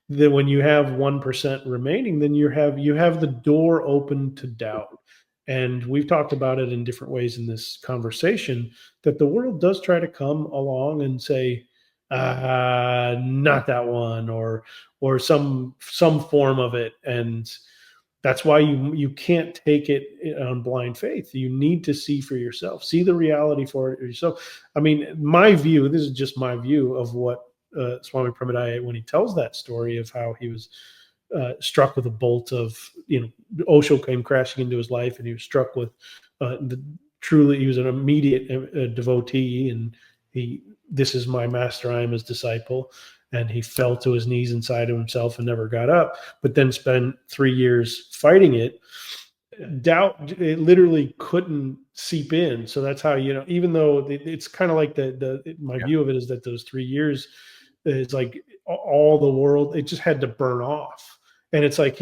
Speaker 2: then when you have 1% remaining, then you have the door open to doubt. And we've talked about it in different ways in this conversation, that the world does try to come along and say, not that one, or some form of it. And that's why you can't take it on blind faith. You need to see for yourself, see the reality for it yourself. I mean, my view, this is just my view of what Swami Premodaya, when he tells that story of how he was struck with a bolt of, Osho came crashing into his life, and he was struck with he was an immediate devotee, and this is my master, I am his disciple. And he fell to his knees inside of himself and never got up, but then spent 3 years fighting it. Doubt, it literally couldn't seep in. So that's how, even though it's kind of like my view of it is that those 3 years is like all the world, it just had to burn off. And it's like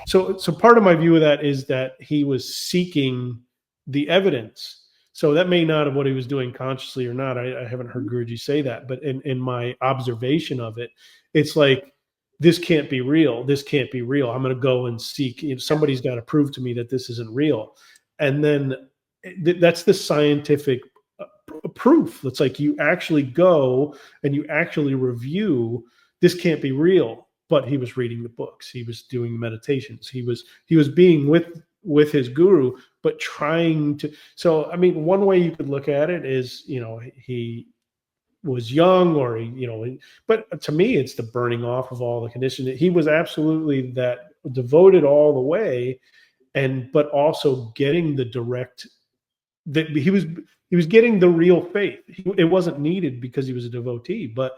Speaker 2: so part of my view of that is that he was seeking the evidence. So that may not have what he was doing consciously or not. I haven't heard Guruji say that, but in my observation of it, it's like, this can't be real. This can't be real. I'm going to go and seek. Somebody's got to prove to me that this isn't real. And then that's the scientific proof. It's like you actually go and you actually review, this can't be real. But he was reading the books. He was doing meditations. He was being with his guru, but trying to. So, I mean, one way you could look at it is, he was young, or but to me, it's the burning off of all the conditions. He was absolutely that devoted all the way, but also getting the direct, that he was getting the real faith. It wasn't needed because he was a devotee, but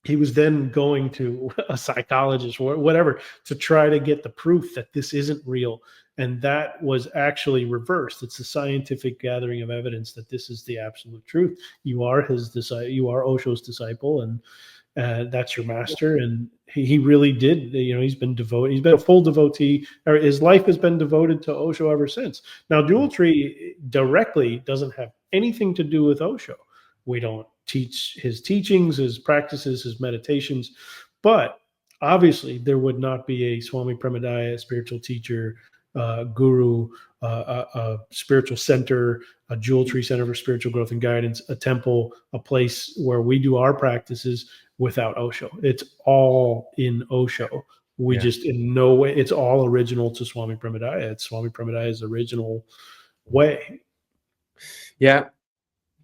Speaker 2: he was then going to a psychologist or whatever to try to get the proof that this isn't real. And that was actually reversed. It's a scientific gathering of evidence that this is the absolute truth. You are his disciple. You are Osho's disciple, and that's your master. And he really did. He's been devoted. He's been a full devotee. Or his life has been devoted to Osho ever since. Now, Dual Tree directly doesn't have anything to do with Osho. We don't teach his teachings, his practices, his meditations, but obviously there would not be a Swami Premodaya, a spiritual teacher, guru, a spiritual center, a Jewel Tree Center for Spiritual Growth and Guidance, a temple, a place where we do our practices without Osho. It's all in Osho. We just in no way, it's all original to Swami Premodaya. It's Swami Premodaya's original way.
Speaker 1: Yeah.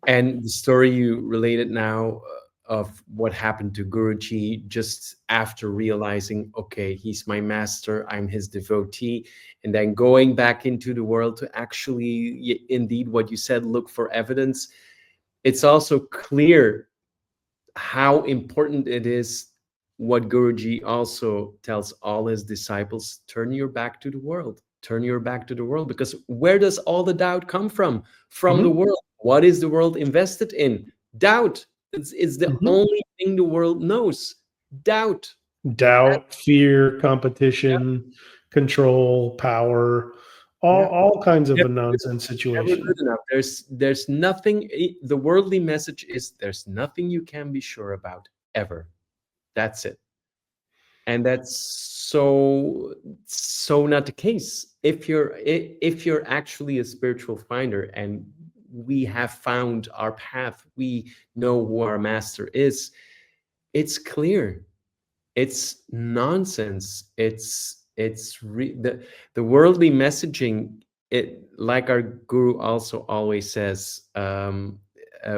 Speaker 1: And the story you related now of what happened to Guruji just after realizing, okay, he's my master, I'm his devotee, and then going back into the world to actually, indeed, what you said, look for evidence. It's also clear how important it is what Guruji also tells all his disciples: turn your back to the world. Turn your back to the world, because where does all the doubt come from? From the world. What is the world invested in? Doubt. It's the
Speaker 2: Mhm.
Speaker 1: only thing the world knows. Doubt.
Speaker 2: Doubt, fear, competition, control, power,
Speaker 1: Yeah.
Speaker 2: all kinds of
Speaker 1: Never
Speaker 2: a
Speaker 1: good,
Speaker 2: nonsense
Speaker 1: never
Speaker 2: situation.
Speaker 1: good enough. There's nothing. The worldly message is there's nothing you can be sure about ever. That's it. And that's so not the case. If you're actually a spiritual finder, and we have found our path, we know who our master is, it's clear. It's nonsense. The worldly messaging, it, like our guru also always says,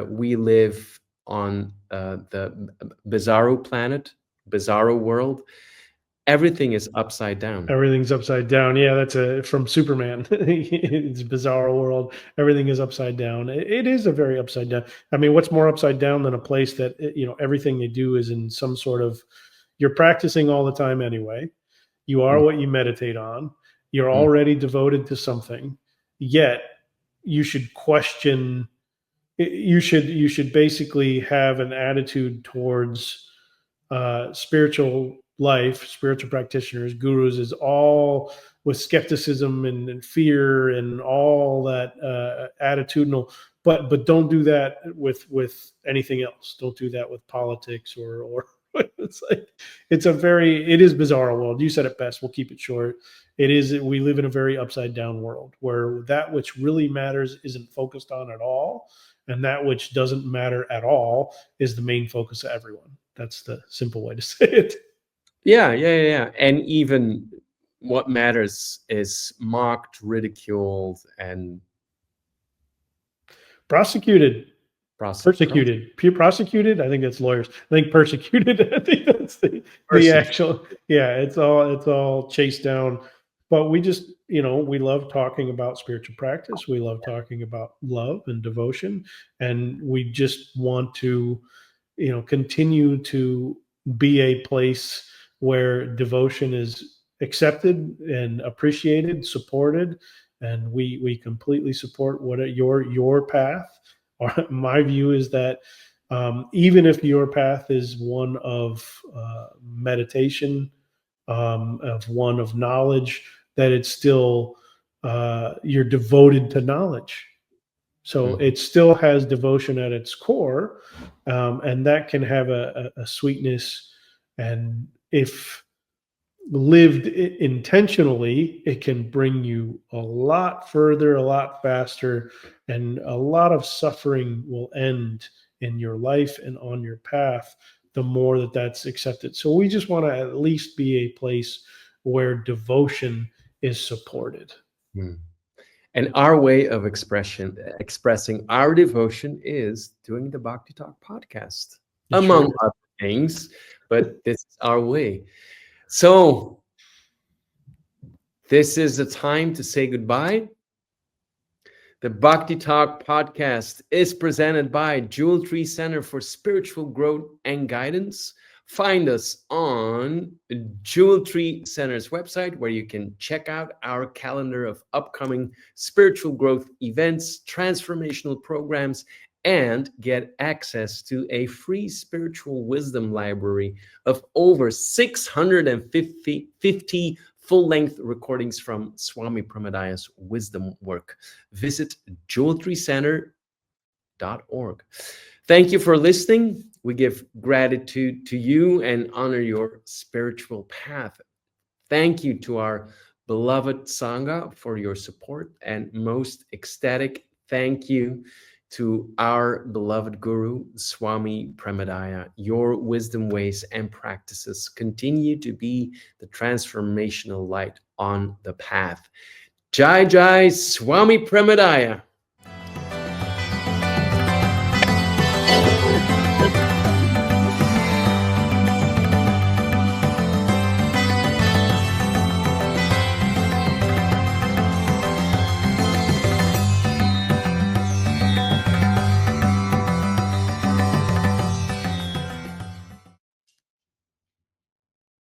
Speaker 1: we live on the bizarro planet, bizarro world. Everything is upside down.
Speaker 2: Everything's upside down. Yeah, that's from Superman. It's a bizarre world. Everything is upside down. It is a very upside down. I mean, what's more upside down than a place that everything they do is in some sort of, you're practicing all the time anyway. You are
Speaker 1: Mm,
Speaker 2: what you meditate on. You're
Speaker 1: mm,
Speaker 2: already devoted to something. Yet you should question. You should basically have an attitude towards spiritual life, spiritual practitioners, gurus, is all with skepticism and fear and all that attitudinal. But don't do that with anything else. Don't do that with politics or it's like it is bizarre world. You said it best. We'll keep it short. It is, we live in a very upside down world where that which really matters isn't focused on at all, and that which doesn't matter at all is the main focus of everyone. That's the simple way to say it.
Speaker 1: yeah. And even what matters is mocked, ridiculed, and
Speaker 2: Prosecuted,
Speaker 1: prosecuted.
Speaker 2: prosecuted. I think that's lawyers. I think persecuted. I think that's the actual. Yeah, it's all chased down. But we just, we love talking about spiritual practice. We love talking about love and devotion, and we just want to, continue to be a place where devotion is accepted and appreciated, supported, and we completely support your path. Or my view is that even if your path is one of meditation, of one of knowledge, that it's still you're devoted to knowledge. So
Speaker 1: Mhm.
Speaker 2: it still has devotion at its core, and that can have a sweetness. And if lived intentionally, it can bring you a lot further, a lot faster, and a lot of suffering will end in your life and on your path the more that that's accepted. So we just want to at least be a place where devotion is supported.
Speaker 1: Mm. And our way of expressing our devotion is doing the Bhakti Talk podcast,
Speaker 2: It sure
Speaker 1: among
Speaker 2: is.
Speaker 1: other things. But this is our way. So this is the time to say goodbye. The Bhakti Talk podcast is presented by Jewel Tree Center for Spiritual Growth and Guidance. Find us on Jewel Tree Center's website, where you can check out our calendar of upcoming spiritual growth events, transformational programs, and get access to a free spiritual wisdom library of over 650 full-length recordings from Swami Premodaya's wisdom work. Visit jeweltreecenter.org. Thank you for listening. We give gratitude to you and honor your spiritual path. Thank you to our beloved Sangha for your support, and most ecstatic thank you to our beloved Guru, Swami Premodaya. Your wisdom ways and practices continue to be the transformational light on the path. Jai Jai Swami Premodaya.